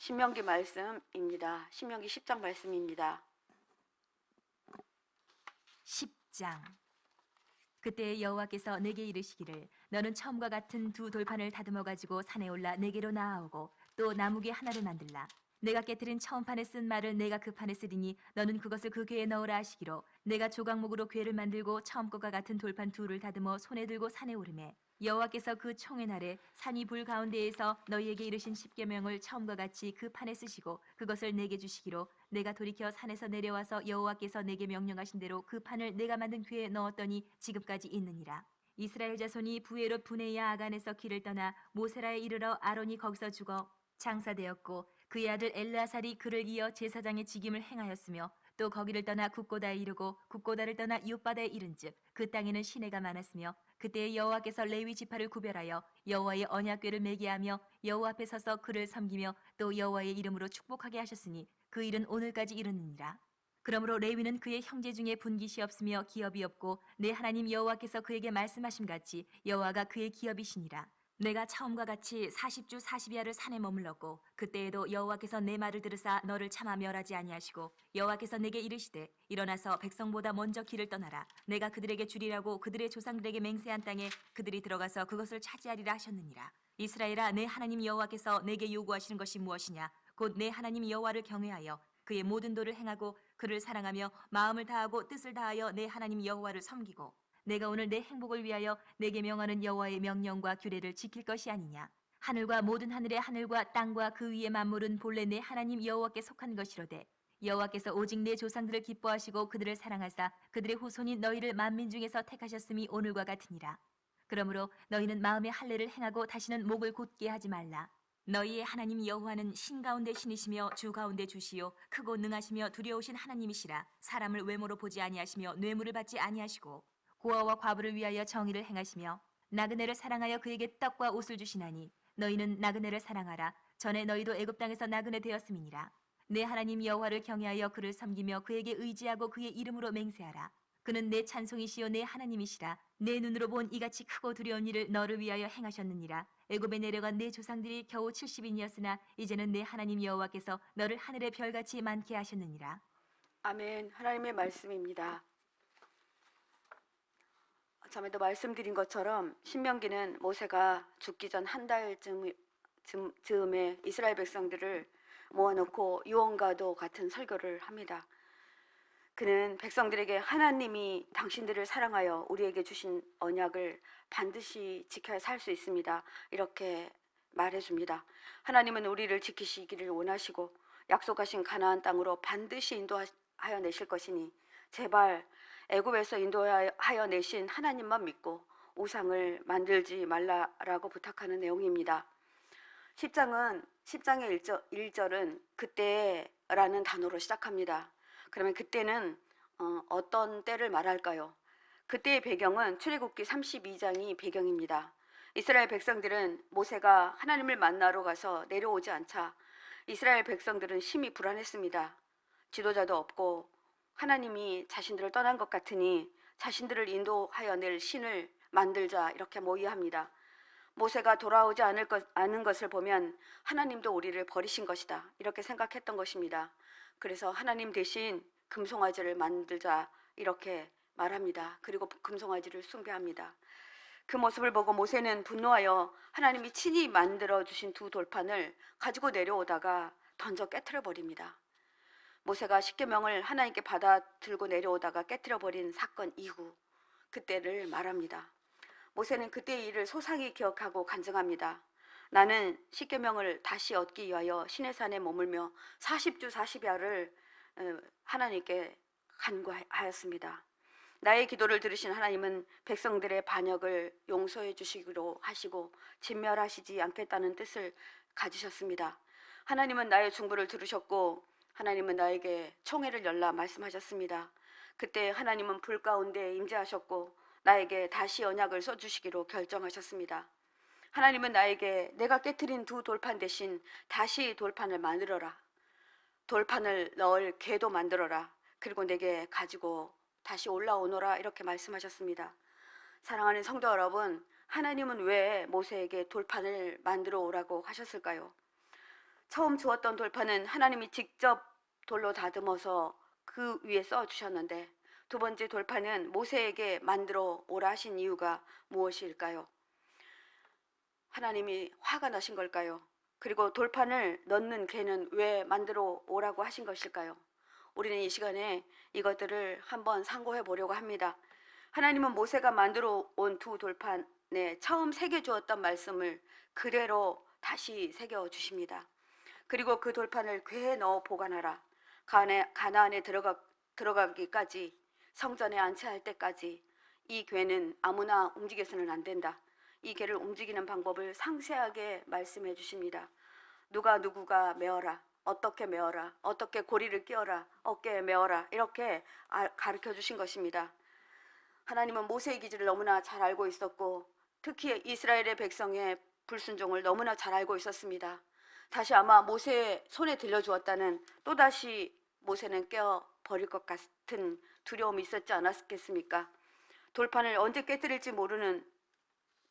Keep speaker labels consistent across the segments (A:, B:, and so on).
A: 신명기 말씀입니다. 신명기 10장 말씀입니다.
B: 10장. 그때 여호와께서 내게 이르시기를 너는 처음과 같은 두 돌판을 다듬어 가지고 산에 올라 내게로 나아오고 또 나무개 하나를 만들라. 내가 깨뜨린 처음 판에 쓴 말을 내가 그 판에 쓰리니 너는 그것을 그 궤에 넣으라 하시기로 내가 조각목으로 궤를 만들고 처음 것과 같은 돌판 둘을 다듬어 손에 들고 산에 오르매 여호와께서 그 총의 날에 산이 불 가운데에서 너희에게 이르신 십계명을 처음과 같이 그 판에 쓰시고 그것을 내게 주시기로 내가 돌이켜 산에서 내려와서 여호와께서 내게 명령하신 대로 그 판을 내가 만든 궤에 넣었더니 지금까지 있느니라. 이스라엘 자손이 부에롯 브네야 아간에서 길을 떠나 모세라에 이르러 아론이 거기서 죽어 장사되었고 그의 아들 엘르아살이 그를 이어 제사장의 직임을 행하였으며 또 거기를 떠나 국고다에 이르고 국고다를 떠나 이웃바다에 이른즉 그 땅에는 시내가 많았으며 그때 여호와께서 레위 지파를 구별하여 여호와의 언약궤를 매게 하며 여호와 앞에 서서 그를 섬기며 또 여호와의 이름으로 축복하게 하셨으니 그 일은 오늘까지 이르느니라. 그러므로 레위는 그의 형제 중에 분깃이 없으며 기업이 없고 내 하나님 여호와께서 그에게 말씀하신 같이 여호와가 그의 기업이시니라. 내가 처음과 같이 40주 40야를 산에 머물렀고 그때에도 여호와께서 내 말을 들으사 너를 차마 멸하지 아니하시고 여호와께서 내게 이르시되 일어나서 백성보다 먼저 길을 떠나라. 내가 그들에게 주리라고 그들의 조상들에게 맹세한 땅에 그들이 들어가서 그것을 차지하리라 하셨느니라. 이스라엘아, 내 하나님 여호와께서 내게 요구하시는 것이 무엇이냐? 곧 내 하나님 여호와를 경외하여 그의 모든 도를 행하고 그를 사랑하며 마음을 다하고 뜻을 다하여 내 하나님 여호와를 섬기고 내가 오늘 내 행복을 위하여 내게 명하는 여호와의 명령과 규례를 지킬 것이 아니냐. 하늘과 모든 하늘의 하늘과 땅과 그 위의 만물은 본래 내 하나님 여호와께 속한 것이로되 여호와께서 오직 내 조상들을 기뻐하시고 그들을 사랑하사 그들의 후손인 너희를 만민 중에서 택하셨음이 오늘과 같으니라. 그러므로 너희는 마음의 할례를 행하고 다시는 목을 곧게 하지 말라. 너희의 하나님 여호와는 신 가운데 신이시며 주 가운데 주시요 크고 능하시며 두려우신 하나님이시라. 사람을 외모로 보지 아니하시며 뇌물을 받지 아니하시고 고아와 과부를 위하여 정의를 행하시며 나그네를 사랑하여 그에게 떡과 옷을 주시나니 너희는 나그네를 사랑하라. 전에 너희도 애굽 땅에서 나그네 되었음이니라. 내 하나님 여호와를 경외하여 그를 섬기며 그에게 의지하고 그의 이름으로 맹세하라. 그는 내 찬송이시요 내 하나님이시라. 내 눈으로 본 이같이 크고 두려운 일을 너를 위하여 행하셨느니라. 애굽에 내려간 내 조상들이 겨우 70인이었으나 이제는 내 하나님 여호와께서 너를 하늘의 별같이 많게 하셨느니라.
A: 아멘. 하나님의 말씀입니다. 전에도 말씀드린 것처럼 신명기는 모세가 죽기 전 한 달쯤 즈음에 이스라엘 백성들을 모아놓고 유언과도 같은 설교를 합니다. 그는 백성들에게 하나님이 당신들을 사랑하여 우리에게 주신 언약을 반드시 지켜야 살 수 있습니다. 이렇게 말해줍니다. 하나님은 우리를 지키시기를 원하시고 약속하신 가나안 땅으로 반드시 인도하여 내실 것이니 제발 애굽에서 인도하여 내신 하나님만 믿고 우상을 만들지 말라라고 부탁하는 내용입니다. 10장의 1절은 그때라는 단어로 시작합니다. 그러면 그때는 어떤 때를 말할까요? 그때의 배경은 출애굽기 32장이 배경입니다. 이스라엘 백성들은 모세가 하나님을 만나러 가서 내려오지 않자 이스라엘 백성들은 심히 불안했습니다. 지도자도 없고 하나님이 자신들을 떠난 것 같으니 자신들을 인도하여 낼 신을 만들자 이렇게 모의합니다. 모세가 돌아오지 않은 것을 보면 하나님도 우리를 버리신 것이다 이렇게 생각했던 것입니다. 그래서 하나님 대신 금송아지를 만들자 이렇게 말합니다. 그리고 금송아지를 숭배합니다. 그 모습을 보고 모세는 분노하여 하나님이 친히 만들어주신 두 돌판을 가지고 내려오다가 던져 깨트려 버립니다. 모세가 십계명을 하나님께 받아 들고 내려오다가 깨트려 버린 사건 이후 그때를 말합니다. 모세는 그때의 일을 소상히 기억하고 간증합니다. 나는 십계명을 다시 얻기 위하여 시내산에 머물며 40주 40야를 하나님께 간구하였습니다. 나의 기도를 들으신 하나님은 백성들의 반역을 용서해 주시기로 하시고 진멸하시지 않겠다는 뜻을 가지셨습니다. 하나님은 나의 중보를 들으셨고 하나님은 나에게 총회를 열라 말씀하셨습니다. 그때 하나님은 불 가운데 임재하셨고 나에게 다시 언약을 써주시기로 결정하셨습니다. 하나님은 나에게 내가 깨트린 두 돌판 대신 다시 돌판을 만들어라. 돌판을 넣을 궤도 만들어라. 그리고 내게 가지고 다시 올라오너라 이렇게 말씀하셨습니다. 사랑하는 성도 여러분, 하나님은 왜 모세에게 돌판을 만들어 오라고 하셨을까요? 처음 주었던 돌판은 하나님이 직접 돌로 다듬어서 그 위에 써 주셨는데, 두 번째 돌판은 모세에게 만들어 오라 하신 이유가 무엇일까요? 하나님이 화가 나신 걸까요? 그리고 돌판을 넣는 괴는 왜 만들어 오라고 하신 것일까요? 우리는 이 시간에 이것들을 한번 상고해 보려고 합니다. 하나님은 모세가 만들어 온 두 돌판에 처음 새겨 주었던 말씀을 그대로 다시 새겨 주십니다. 그리고 그 돌판을 궤에 넣어 보관하라. 가나안에 들어가기까지, 성전에 안치할 때까지 이 궤는 아무나 움직여서는 안 된다. 이 궤를 움직이는 방법을 상세하게 말씀해 주십니다. 누구가 메어라, 어떻게 메어라, 어떻게 고리를 끼워라, 어깨에 메어라, 이렇게 가르쳐 주신 것입니다. 하나님은 모세의 기질을 너무나 잘 알고 있었고, 특히 이스라엘의 백성의 불순종을 너무나 잘 알고 있었습니다. 다시 아마 모세의 손에 들려주었다는, 또다시 모세는 깨어버릴 것 같은 두려움이 있었지 않았겠습니까? 돌판을 언제 깨뜨릴지 모르는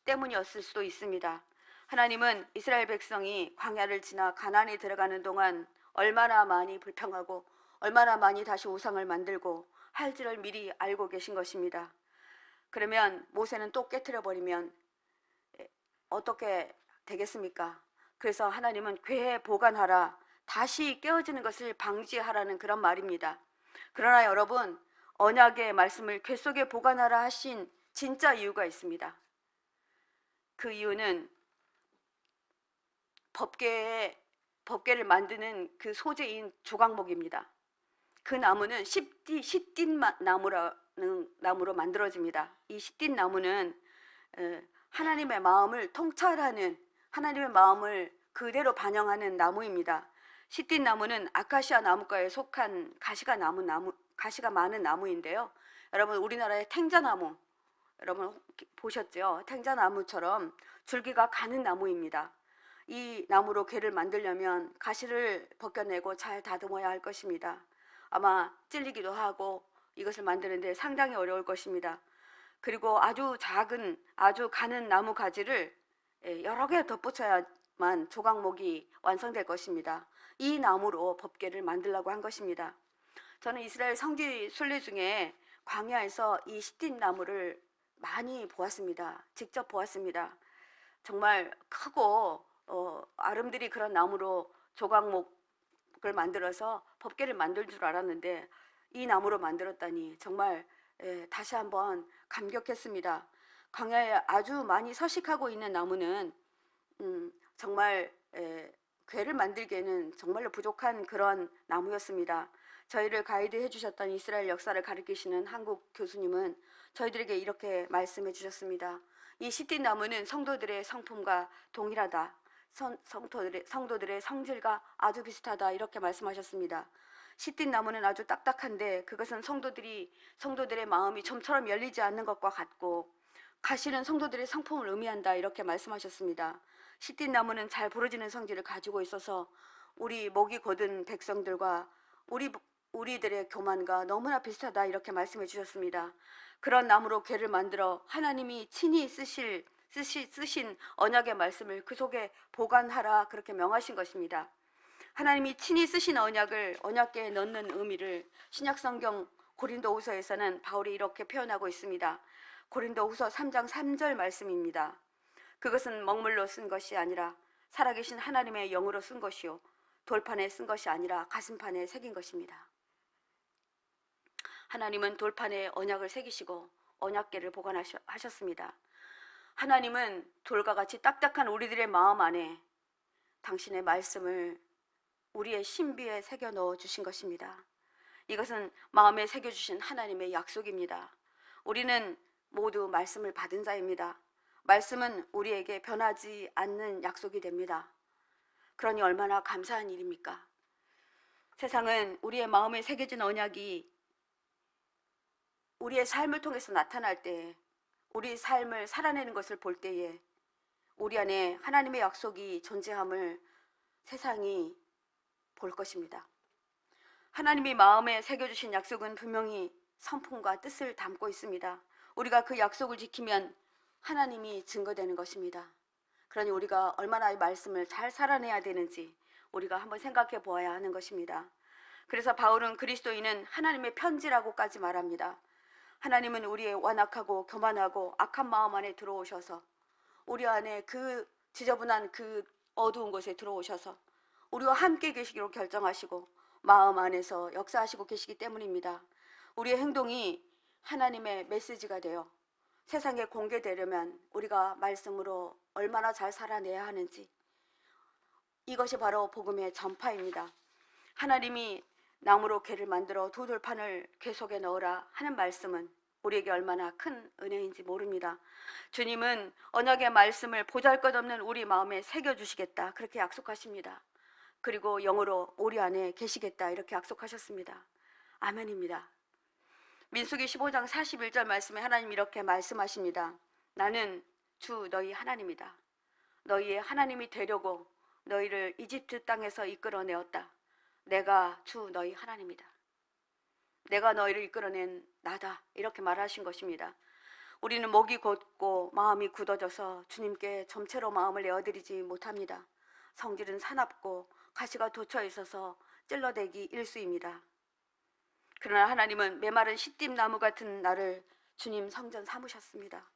A: 때문이었을 수도 있습니다. 하나님은 이스라엘 백성이 광야를 지나 가나안에 들어가는 동안 얼마나 많이 불평하고 얼마나 많이 다시 우상을 만들고 할지를 미리 알고 계신 것입니다. 그러면 모세는 또 깨뜨려 버리면 어떻게 되겠습니까? 그래서 하나님은 궤에 보관하라, 다시 깨어지는 것을 방지하라는 그런 말입니다. 그러나 여러분, 언약의 말씀을 궤 속에 보관하라 하신 진짜 이유가 있습니다. 그 이유는 법궤를 만드는 그 소재인 조각목입니다. 그 나무는 시띠 나무라는 나무로 만들어집니다. 이 시띠 나무는 하나님의 마음을 통찰하는, 하나님의 마음을 그대로 반영하는 나무입니다. 시띠 나무는 아카시아 나무과에 속한 가시가 많은 나무인데요. 여러분, 우리나라의 탱자나무, 여러분 보셨죠? 탱자나무처럼 줄기가 가는 나무입니다. 이 나무로 궤를 만들려면 가시를 벗겨내고 잘 다듬어야 할 것입니다. 아마 찔리기도 하고 이것을 만드는데 상당히 어려울 것입니다. 그리고 아주 작은, 아주 가는 나무 가지를 여러 개 덧붙여야만 조각목이 완성될 것입니다. 이 나무로 법궤를 만들려고 한 것입니다. 저는 이스라엘 성지 순례 중에 광야에서 이 시띠 나무를 많이 보았습니다. 직접 보았습니다. 정말 크고 아름드리 그런 나무로 조각목을 만들어서 법궤를 만들 줄 알았는데, 이 나무로 만들었다니 정말 다시 한번 감격했습니다. 광야에 아주 많이 서식하고 있는 나무는 정말 궤를 만들기에는 정말로 부족한 그런 나무였습니다. 저희를 가이드해 주셨던 이스라엘 역사를 가르치시는 한국 교수님은 저희들에게 이렇게 말씀해 주셨습니다. 이 시띠 나무는 성도들의 성품과 동일하다. 성도들의 성질과 아주 비슷하다, 이렇게 말씀하셨습니다. 시띠 나무는 아주 딱딱한데 그것은 성도들의 마음이 좀처럼 열리지 않는 것과 같고, 가시는 성도들의 성품을 의미한다, 이렇게 말씀하셨습니다. 시띠 나무는 잘 부러지는 성질을 가지고 있어서 우리 목이 곧은 백성들과 우리들의 교만과 너무나 비슷하다, 이렇게 말씀해 주셨습니다. 그런 나무로 궤를 만들어 하나님이 친히 쓰신 언약의 말씀을 그 속에 보관하라, 그렇게 명하신 것입니다. 하나님이 친히 쓰신 언약을 언약궤에 넣는 의미를 신약성경 고린도후서에서는 바울이 이렇게 표현하고 있습니다. 고린도후서 3장 3절 말씀입니다. 그것은 먹물로 쓴 것이 아니라 살아계신 하나님의 영으로 쓴 것이요, 돌판에 쓴 것이 아니라 가슴판에 새긴 것입니다. 하나님은 돌판에 언약을 새기시고 언약궤를 보관하셨습니다. 하나님은 돌과 같이 딱딱한 우리들의 마음 안에 당신의 말씀을 우리의 신비에 새겨 넣어 주신 것입니다. 이것은 마음에 새겨 주신 하나님의 약속입니다. 우리는 모두 말씀을 받은 자입니다. 말씀은 우리에게 변하지 않는 약속이 됩니다. 그러니 얼마나 감사한 일입니까? 세상은 우리의 마음에 새겨진 언약이 우리의 삶을 통해서 나타날 때, 우리 삶을 살아내는 것을 볼 때에 우리 안에 하나님의 약속이 존재함을 세상이 볼 것입니다. 하나님이 마음에 새겨주신 약속은 분명히 성품과 뜻을 담고 있습니다. 우리가 그 약속을 지키면 하나님이 증거되는 것입니다. 그러니 우리가 얼마나 이 말씀을 잘 살아내야 되는지, 우리가 한번 생각해 보아야 하는 것입니다. 그래서 바울은 그리스도인은 하나님의 편지라고까지 말합니다. 하나님은 우리의 완악하고 교만하고 악한 마음 안에 들어오셔서 우리 안에 그 지저분한 그 어두운 곳에 들어오셔서 우리와 함께 계시기로 결정하시고 마음 안에서 역사하시고 계시기 때문입니다. 우리의 행동이 하나님의 메시지가 되어 세상에 공개되려면 우리가 말씀으로 얼마나 잘 살아내야 하는지, 이것이 바로 복음의 전파입니다. 하나님이 나무로 궤를 만들어 두 돌판을 궤 속에 넣으라 하는 말씀은 우리에게 얼마나 큰 은혜인지 모릅니다. 주님은 언약의 말씀을 보잘것없는 우리 마음에 새겨주시겠다, 그렇게 약속하십니다. 그리고 영으로 우리 안에 계시겠다, 이렇게 약속하셨습니다. 아멘입니다. 민수기 15장 41절 말씀에 하나님 이렇게 말씀하십니다. 나는 주 너희 하나님이다. 너희의 하나님이 되려고 너희를 이집트 땅에서 이끌어내었다. 내가 주 너희 하나님이다. 내가 너희를 이끌어낸 나다, 이렇게 말하신 것입니다. 우리는 목이 곧고 마음이 굳어져서 주님께 점체로 마음을 내어드리지 못합니다. 성질은 사납고 가시가 돋쳐 있어서 찔러대기 일수입니다. 그러나 하나님은 메마른 시띠나무 같은 나를 주님 성전 삼으셨습니다.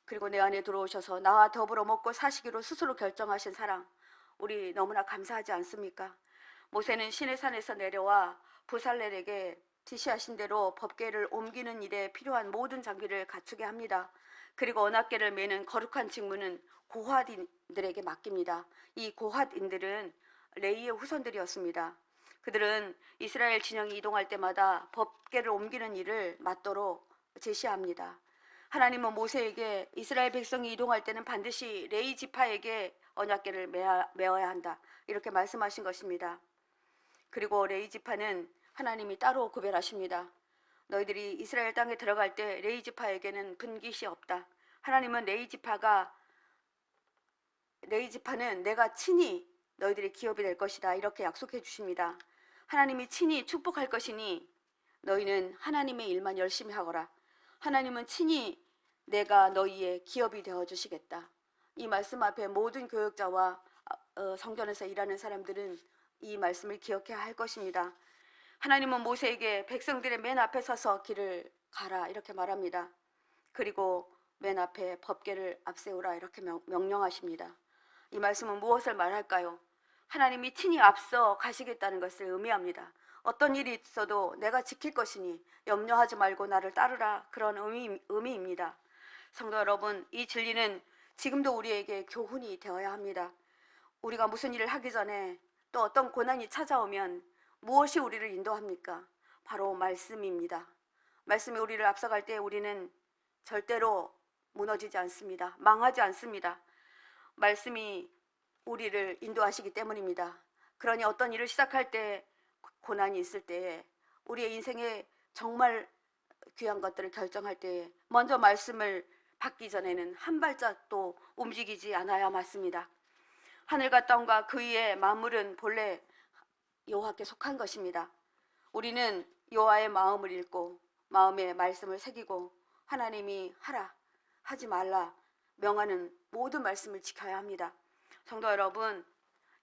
A: 그리고 내 안에 들어오셔서 나와 더불어 먹고 사시기로 스스로 결정하신 사랑, 우리 너무나 감사하지 않습니까? 모세는 시내산에서 내려와 부살렐에게 지시하신 대로 법궤를 옮기는 일에 필요한 모든 장비를 갖추게 합니다. 그리고 언약궤를 매는 거룩한 직무는 고핫인들에게 맡깁니다. 이 고핫인들은 레이의 후손들이었습니다. 그들은 이스라엘 진영이 이동할 때마다 법궤를 옮기는 일을 맡도록 제시합니다. 하나님은 모세에게 이스라엘 백성이 이동할 때는 반드시 레이 지파에게 언약궤를 메어야 한다, 이렇게 말씀하신 것입니다. 그리고 레이 지파는 하나님이 따로 구별하십니다. 너희들이 이스라엘 땅에 들어갈 때 레이 지파에게는 분깃이 없다. 하나님은 레이 지파는 내가 친히 너희들의 기업이 될 것이다, 이렇게 약속해 주십니다. 하나님이 친히 축복할 것이니 너희는 하나님의 일만 열심히 하거라. 하나님은 친히 내가 너희의 기업이 되어 주시겠다. 이 말씀 앞에 모든 교역자와 성전에서 일하는 사람들은 이 말씀을 기억해야 할 것입니다. 하나님은 모세에게 백성들의 맨 앞에 서서 길을 가라, 이렇게 말합니다. 그리고 맨 앞에 법궤를 앞세우라, 이렇게 명령하십니다. 이 말씀은 무엇을 말할까요? 하나님이 친히 앞서 가시겠다는 것을 의미합니다. 어떤 일이 있어도 내가 지킬 것이니 염려하지 말고 나를 따르라, 그런 의미입니다. 성도 여러분, 이 진리는 지금도 우리에게 교훈이 되어야 합니다. 우리가 무슨 일을 하기 전에 또 어떤 고난이 찾아오면 무엇이 우리를 인도합니까? 바로 말씀입니다. 말씀이 우리를 앞서갈 때 우리는 절대로 무너지지 않습니다. 망하지 않습니다. 말씀이 우리를 인도하시기 때문입니다. 그러니 어떤 일을 시작할 때, 고난이 있을 때에, 우리의 인생에 정말 귀한 것들을 결정할 때에 먼저 말씀을 받기 전에는 한 발짝도 움직이지 않아야 맞습니다. 하늘과 땅과 그 위의 만물은 본래 여호와께 속한 것입니다. 우리는 여호와의 마음을 읽고 마음에 말씀을 새기고 하나님이 하라, 하지 말라 명하는 모든 말씀을 지켜야 합니다. 성도 여러분,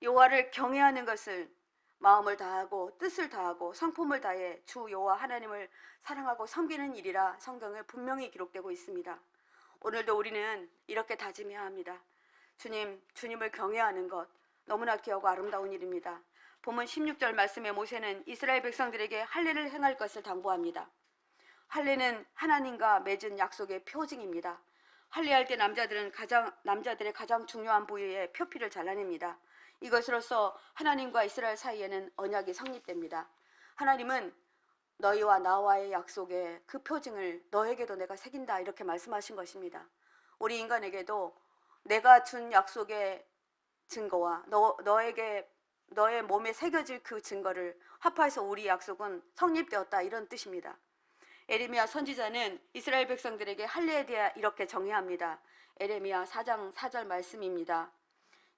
A: 여호와를 경외하는 것을 마음을 다하고 뜻을 다하고 성품을 다해 주 여호와 하나님을 사랑하고 섬기는 일이라 성경에 분명히 기록되고 있습니다. 오늘도 우리는 이렇게 다짐해야 합니다. 주님을 경외하는 것 너무나 귀하고 아름다운 일입니다. 본문 16절 말씀에 모세는 이스라엘 백성들에게 할례를 행할 것을 당부합니다. 할례는 하나님과 맺은 약속의 표징입니다. 할례할 때 남자들의 가장 중요한 부위에 표피를 잘라냅니다. 이것으로써 하나님과 이스라엘 사이에는 언약이 성립됩니다. 하나님은 너희와 나와의 약속의 그 표징을 너에게도 내가 새긴다, 이렇게 말씀하신 것입니다. 우리 인간에게도 내가 준 약속의 증거와 너의 몸에 새겨질 그 증거를 합해서 우리 약속은 성립되었다, 이런 뜻입니다. 에레미야 선지자는 이스라엘 백성들에게 할례에 대해 이렇게 정의합니다. 에레미야 4장 4절 말씀입니다.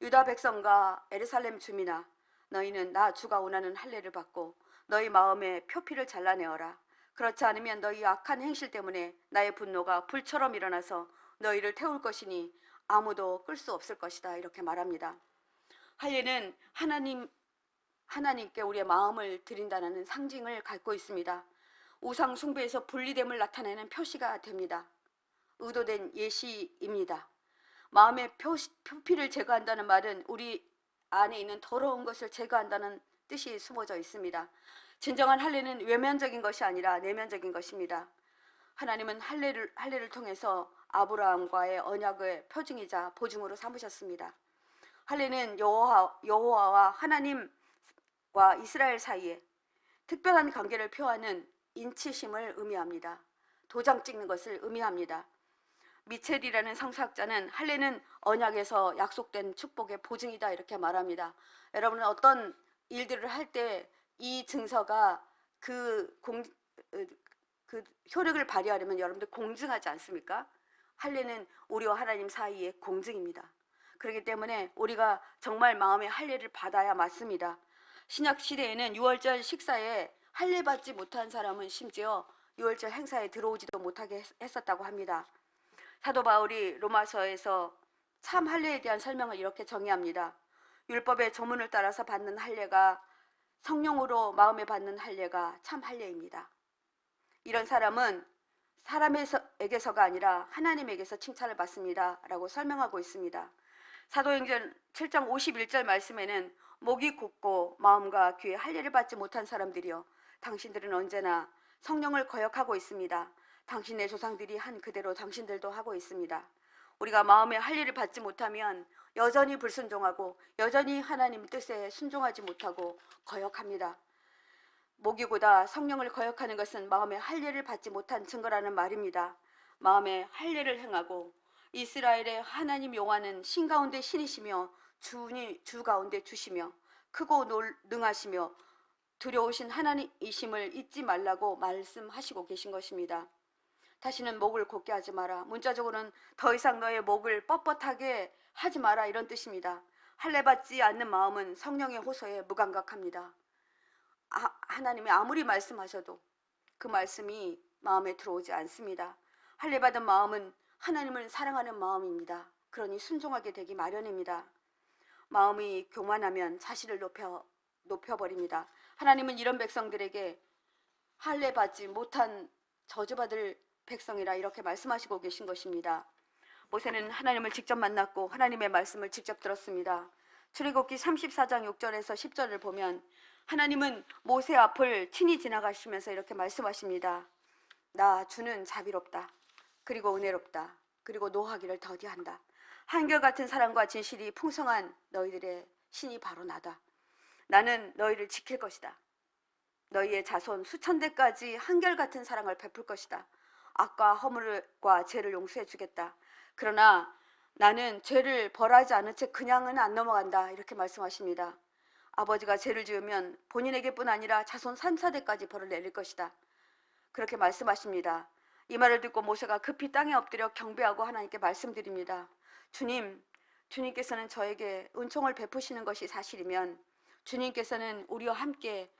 A: 유다 백성과 예루살렘 주민아, 너희는 나 주가 원하는 할례를 받고 너희 마음에 표피를 잘라내어라. 그렇지 않으면 너희 악한 행실 때문에 나의 분노가 불처럼 일어나서 너희를 태울 것이니 아무도 끌 수 없을 것이다, 이렇게 말합니다. 할례는 하나님께 우리의 마음을 드린다는 상징을 갖고 있습니다. 우상 숭배에서 분리됨을 나타내는 표시가 됩니다. 의도된 예시입니다. 마음의 표피를 제거한다는 말은 우리 안에 있는 더러운 것을 제거한다는 뜻이 숨어져 있습니다. 진정한 할례는 외면적인 것이 아니라 내면적인 것입니다. 하나님은 할례를 통해서 아브라함과의 언약의 표징이자 보증으로 삼으셨습니다. 할례는 여호와와 하나님과 이스라엘 사이에 특별한 관계를 표하는 인치심을 의미합니다. 도장 찍는 것을 의미합니다. 미첼이라는 성사학자는 할례는 언약에서 약속된 축복의 보증이다 이렇게 말합니다. 여러분은 어떤 일들을 할 때 이 증서가 그 효력을 발휘하려면 여러분들 공증하지 않습니까? 할례는 우리와 하나님 사이의 공증입니다. 그렇기 때문에 우리가 정말 마음의 할례를 받아야 맞습니다. 신약 시대에는 유월절 식사에 할례 받지 못한 사람은 심지어 유월절 행사에 들어오지도 못하게 했었다고 합니다. 사도 바울이 로마서에서 참 할례에 대한 설명을 이렇게 정의합니다. 율법의 조문을 따라서 받는 할례가 성령으로 마음에 받는 할례가 참 할례입니다. 이런 사람은 사람에게서가 아니라 하나님에게서 칭찬을 받습니다 라고 설명하고 있습니다. 사도행전 7장 51절 말씀에는 목이 굳고 마음과 귀에 할례를 받지 못한 사람들이여 당신들은 언제나 성령을 거역하고 있습니다. 당신의 조상들이 한 그대로 당신들도 하고 있습니다. 우리가 마음의 할례를 받지 못하면 여전히 불순종하고 여전히 하나님 뜻에 순종하지 못하고 거역합니다. 목이 고다 성령을 거역하는 것은 마음의 할례를 받지 못한 증거라는 말입니다. 마음의 할례를 행하고 이스라엘의 하나님 여호와는 신 가운데 신이시며 주 가운데 주시며 크고 능하시며 두려우신 하나님이심을 잊지 말라고 말씀하시고 계신 것입니다. 다시는 목을 곧게 하지 마라. 문자적으로는 더 이상 너의 목을 뻣뻣하게 하지 마라 이런 뜻입니다. 할례 받지 않는 마음은 성령의 호소에 무감각합니다. 하나님이 아무리 말씀하셔도 그 말씀이 마음에 들어오지 않습니다. 할례 받은 마음은 하나님을 사랑하는 마음입니다. 그러니 순종하게 되기 마련입니다. 마음이 교만하면 자신을 높여버립니다. 하나님은 이런 백성들에게 할례 받지 못한 저주받을 백성이라 이렇게 말씀하시고 계신 것입니다. 모세는 하나님을 직접 만났고 하나님의 말씀을 직접 들었습니다. 출애굽기 34장 6절에서 10절을 보면 하나님은 모세 앞을 친히 지나가시면서 이렇게 말씀하십니다. 나 주는 자비롭다. 그리고 은혜롭다. 그리고 노하기를 더디한다. 한결같은 사랑과 진실이 풍성한 너희들의 신이 바로 나다. 나는 너희를 지킬 것이다. 너희의 자손 수천 대까지 한결같은 사랑을 베풀 것이다. 악과 허물과 죄를 용서해 주겠다. 그러나 나는 죄를 벌하지 않은 채 그냥은 안 넘어간다. 이렇게 말씀하십니다. 아버지가 죄를 지으면 본인에게뿐 아니라 자손 3, 4대까지 벌을 내릴 것이다. 그렇게 말씀하십니다. 이 말을 듣고 모세가 급히 땅에 엎드려 경배하고 하나님께 말씀드립니다. 주님께서는 저에게 은총을 베푸시는 것이 사실이면 주님께서는 우리와 함께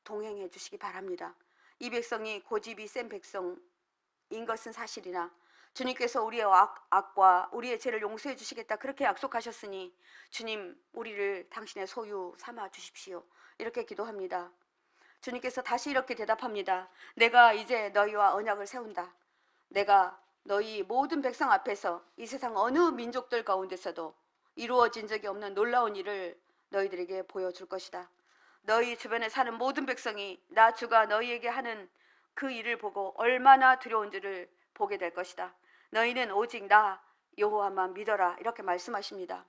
A: 동행해 주시기 바랍니다. 이 백성이 고집이 센 백성인 것은 사실이나 주님께서 우리의 악과 우리의 죄를 용서해 주시겠다 그렇게 약속하셨으니 주님 우리를 당신의 소유 삼아 주십시오. 이렇게 기도합니다. 주님께서 다시 이렇게 대답합니다. 내가 이제 너희와 언약을 세운다. 내가 너희 모든 백성 앞에서 이 세상 어느 민족들 가운데서도 이루어진 적이 없는 놀라운 일을 너희들에게 보여줄 것이다. 너희 주변에 사는 모든 백성이 나 주가 너희에게 하는 그 일을 보고 얼마나 두려운지를 보게 될 것이다. 너희는 오직 나 여호와만 믿어라. 이렇게 말씀하십니다.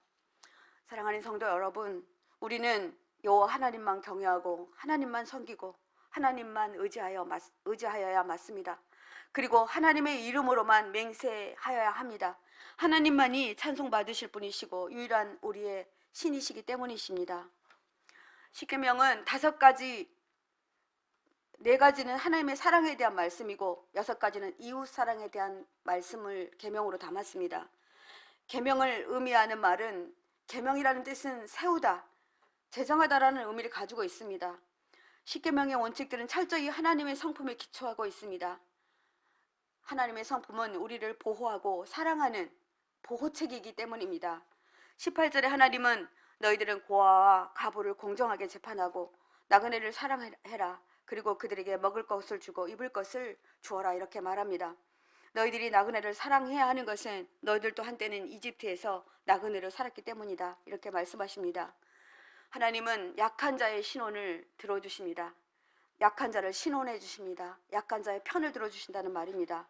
A: 사랑하는 성도 여러분, 우리는 여호와 하나님만 경외하고 하나님만 섬기고 하나님만 의지하여야 맞습니다. 그리고 하나님의 이름으로만 맹세하여야 합니다. 하나님만이 찬송받으실 분이시고 유일한 우리의 신이시기 때문이십니다. 십계명은 5가지, 4가지는 하나님의 사랑에 대한 말씀이고 6가지는 이웃 사랑에 대한 말씀을 계명으로 담았습니다. 계명을 의미하는 말은 계명이라는 뜻은 세우다, 제정하다라는 의미를 가지고 있습니다. 십계명의 원칙들은 철저히 하나님의 성품에 기초하고 있습니다. 하나님의 성품은 우리를 보호하고 사랑하는 보호책이기 때문입니다. 18절에 하나님은 너희들은 고아와 과부를 공정하게 재판하고 나그네를 사랑해라. 그리고 그들에게 먹을 것을 주고 입을 것을 주어라. 이렇게 말합니다. 너희들이 나그네를 사랑해야 하는 것은 너희들도 한때는 이집트에서 나그네로 살았기 때문이다. 이렇게 말씀하십니다. 하나님은 약한 자의 신원을 들어주십니다. 약한 자를 신원해 주십니다. 약한 자의 편을 들어주신다는 말입니다.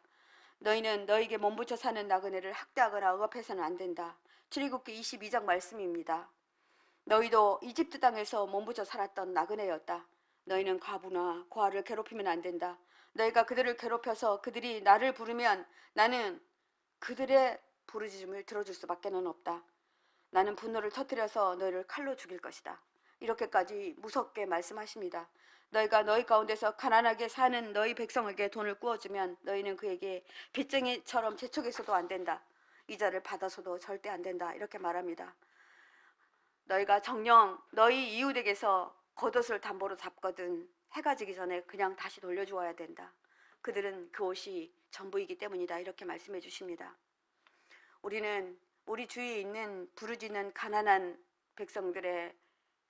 A: 너희는 너에게 몸부쳐 사는 나그네를 학대하거나 억압해서는 안 된다. 출애굽기 22장 말씀입니다. 너희도 이집트 땅에서 몸부쳐 살았던 나그네였다. 너희는 과부나 고아를 괴롭히면 안 된다. 너희가 그들을 괴롭혀서 그들이 나를 부르면 나는 그들의 부르짖음을 들어줄 수밖에는 없다. 나는 분노를 터뜨려서 너희를 칼로 죽일 것이다. 이렇게까지 무섭게 말씀하십니다. 너희가 너희 가운데서 가난하게 사는 너희 백성에게 돈을 꾸어주면 너희는 그에게 빚쟁이처럼 재촉해서도 안 된다. 이자를 받아서도 절대 안 된다. 이렇게 말합니다. 너희가 정녕 너희 이웃에게서 겉옷을 담보로 잡거든 해가 지기 전에 그냥 다시 돌려주어야 된다. 그들은 그 옷이 전부이기 때문이다. 이렇게 말씀해 주십니다. 우리는 우리 주위에 있는 부르짖는 가난한 백성들의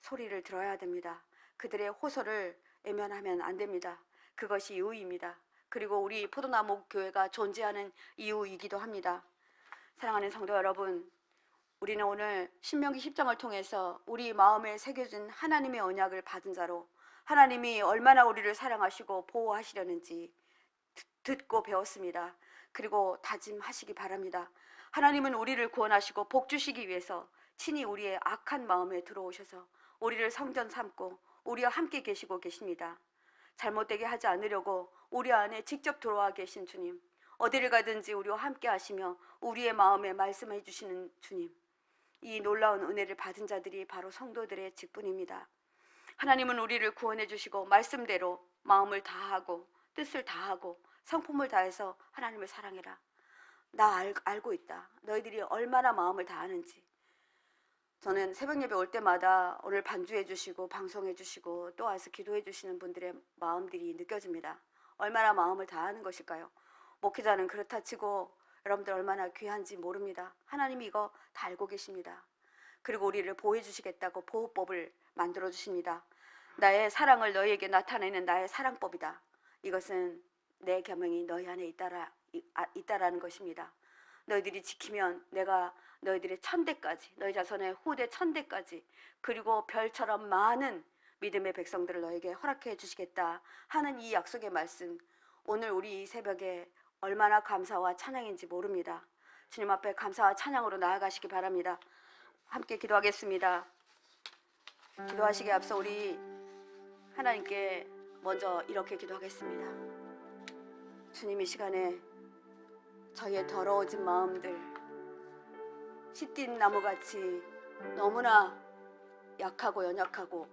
A: 소리를 들어야 됩니다. 그들의 호소를 외면하면 안 됩니다. 그것이 의입니다. 그리고 우리 포도나무 교회가 존재하는 이유이기도 합니다. 사랑하는 성도 여러분, 우리는 오늘 신명기 10장을 통해서 우리 마음에 새겨진 하나님의 언약을 받은 자로 하나님이 얼마나 우리를 사랑하시고 보호하시려는지 듣고 배웠습니다. 그리고 다짐하시기 바랍니다. 하나님은 우리를 구원하시고 복 주시기 위해서 친히 우리의 악한 마음에 들어오셔서 우리를 성전 삼고 우리와 함께 계시고 계십니다. 잘못되게 하지 않으려고 우리 안에 직접 들어와 계신 주님, 어디를 가든지 우리와 함께 하시며 우리의 마음에 말씀해 주시는 주님, 이 놀라운 은혜를 받은 자들이 바로 성도들의 직분입니다. 하나님은 우리를 구원해 주시고 말씀대로 마음을 다하고 뜻을 다하고 성품을 다해서 하나님을 사랑해라. 나 알고 있다. 너희들이 얼마나 마음을 다하는지. 저는 새벽 예배 올 때마다 오늘 반주해 주시고 방송해 주시고 또 와서 기도해 주시는 분들의 마음들이 느껴집니다. 얼마나 마음을 다하는 것일까요? 목회자는 그렇다 치고 여러분들 얼마나 귀한지 모릅니다. 하나님이 이거 다 알고 계십니다. 그리고 우리를 보호해 주시겠다고 보호법을 만들어 주십니다. 나의 사랑을 너희에게 나타내는 나의 사랑법이다. 이것은 내 계명이 너희 안에 있다라는 것입니다. 너희들이 지키면 내가 너희들의 천대까지, 너희 자손의 후대 천대까지, 그리고 별처럼 많은 믿음의 백성들을 너에게 허락해 주시겠다 하는 이 약속의 말씀, 오늘 우리 이 새벽에 얼마나 감사와 찬양인지 모릅니다. 주님 앞에 감사와 찬양으로 나아가시기 바랍니다. 함께 기도하겠습니다. 기도하시기에 앞서 우리 하나님께 먼저 이렇게 기도하겠습니다. 주님, 이 시간에 저희의 더러워진 마음들, 시띤 나무같이 너무나 약하고 연약하고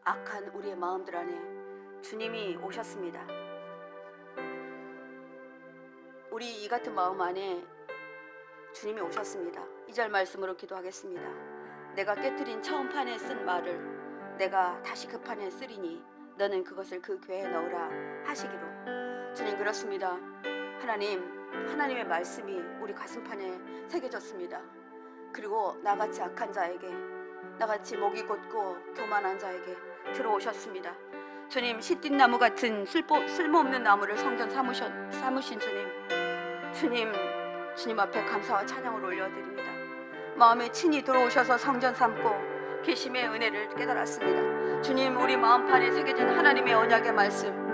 A: 악한 우리의 마음들 안에 주님이 오셨습니다. 우리 이 같은 마음 안에 주님이 오셨습니다. 2절 말씀으로 기도하겠습니다. 내가 깨트린 처음 판에 쓴 말을 내가 다시 그 판에 쓰리니 너는 그것을 그 궤에 넣으라 하시기로. 주님, 그렇습니다. 하나님의 말씀이 우리 가슴판에 새겨졌습니다. 그리고 나같이 악한 자에게, 나같이 목이 곧고 교만한 자에게 들어오셨습니다. 주님, 시띤 나무 같은 쓸모없는 나무를 성전 삼으신 주님 앞에 감사와 찬양을 올려드립니다. 마음에 친히 들어오셔서 성전 삼고 계심의 은혜를 깨달았습니다. 주님, 우리 마음판에 새겨진 하나님의 언약의 말씀,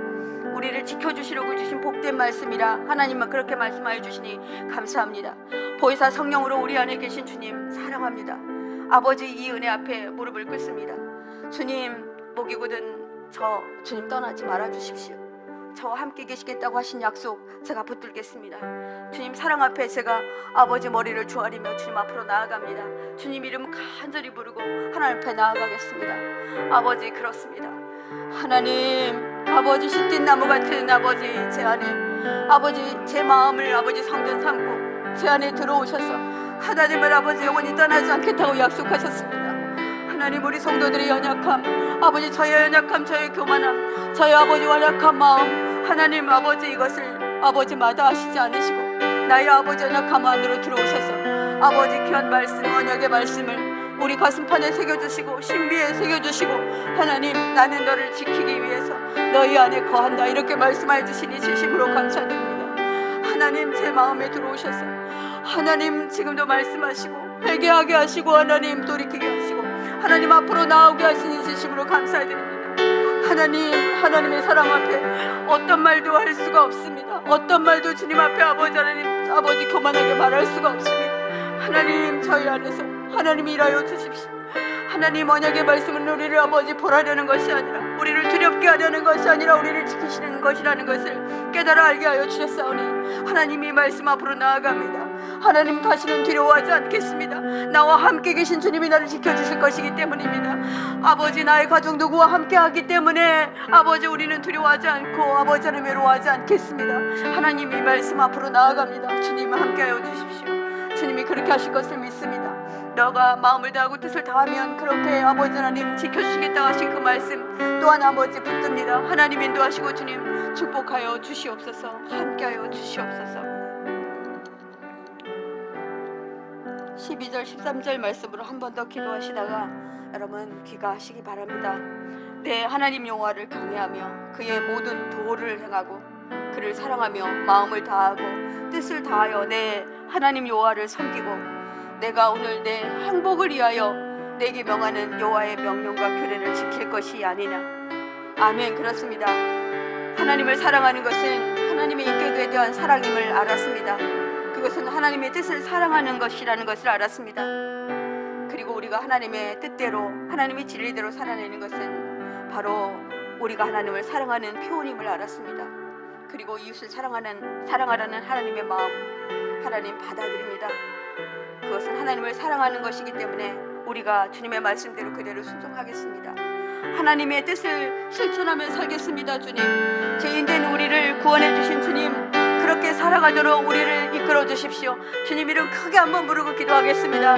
A: 우리를 지켜주시려고 주신 복된 말씀이라 하나님은 그렇게 말씀하여 주시니 감사합니다. 보혜사 성령으로 우리 안에 계신 주님 사랑합니다. 아버지, 이 은혜 앞에 무릎을 꿇습니다. 주님, 목이 굳은 주님 떠나지 말아 주십시오. 저와 함께 계시겠다고 하신 약속 제가 붙들겠습니다. 주님 사랑 앞에 제가 아버지 머리를 조아리며 주님 앞으로 나아갑니다. 주님 이름 간절히 부르고 하나님 앞에 나아가겠습니다. 아버지, 그렇습니다. 하나님, 아버지, 시띤 나무 같은 아버지, 제 안에 아버지, 제 마음을 아버지 성전 삼고 제 안에 들어오셔서 하나님을 아버지 영원히 떠나지 않겠다고 약속하셨습니다. 하나님, 우리 성도들의 연약함, 아버지 저의 연약함, 저의 교만함, 저의 아버지 연약한 마음, 하나님 아버지 이것을 아버지 마다하시지 않으시고 나의 아버지 연약함 안으로 들어오셔서 아버지 귀한 말씀, 언약의 말씀을 우리 가슴판에 새겨주시고 신비에 새겨주시고 하나님 나는 너를 지키기 위해서 너희 안에 거한다 이렇게 말씀해 주시니 진심으로 감사드립니다. 하나님 제 마음에 들어오셔서 하나님 지금도 말씀하시고 회개하게 하시고 하나님 돌이키게 하시고 하나님 앞으로 나오게 하시니 진심으로 감사드립니다. 하나님 하나님의 사랑 앞에 어떤 말도 할 수가 없습니다. 어떤 말도 주님 앞에 아버지 하나님 아버지 교만하게 말할 수가 없습니다. 하나님 저희 안에서 하나님이 일하여 주십시오. 하나님 언약의 말씀은 우리를 아버지 보라려는 것이 아니라 우리를 두렵게 하려는 것이 아니라 우리를 지키시는 것이라는 것을 깨달아 알게 하여 주셨사오니 하나님이 말씀 앞으로 나아갑니다. 하나님 다시는 두려워하지 않겠습니다. 나와 함께 계신 주님이 나를 지켜주실 것이기 때문입니다. 아버지 나의 가정 누구와 함께 하기 때문에 아버지 우리는 두려워하지 않고 아버지 하나님 외로워하지 않겠습니다. 하나님이 말씀 앞으로 나아갑니다. 주님 함께 하여 주십시오. 주님이 그렇게 하실 것을 믿습니다. 너가 마음을 다하고 뜻을 다하면 그렇게 아버지 하나님 지켜주시겠다 하신 그 말씀 또한 아버지 붙듭니다. 하나님 인도하시고 주님 축복하여 주시옵소서. 함께하여 주시옵소서. 12절 13절 말씀으로 한 번 더 기도하시다가 여러분 귀가하시기 바랍니다. 내 하나님 여호와를 경외하며 그의 모든 도를 행하고 그를 사랑하며 마음을 다하고 뜻을 다하여 내 하나님 여호와를 섬기고 내가 오늘 내 행복을 위하여 내게 명하는 여호와의 명령과 규례를 지킬 것이 아니냐. 아멘. 그렇습니다. 하나님을 사랑하는 것은 하나님의 인격에 대한 사랑임을 알았습니다. 그것은 하나님의 뜻을 사랑하는 것이라는 것을 알았습니다. 그리고 우리가 하나님의 뜻대로 하나님의 진리대로 살아내는 것은 바로 우리가 하나님을 사랑하는 표현임을 알았습니다. 그리고 이웃을 사랑하라는 하나님의 마음 하나님 받아들입니다. 그것은 하나님을 사랑하는 것이기 때문에 우리가 주님의 말씀대로 그대로 순종하겠습니다. 하나님의 뜻을 실천하며 살겠습니다. 주님 죄인된 우리를 구원해 주신 주님 그렇게 살아가도록 우리를 이끌어 주십시오. 주님 이름 크게 한번 부르고 기도하겠습니다.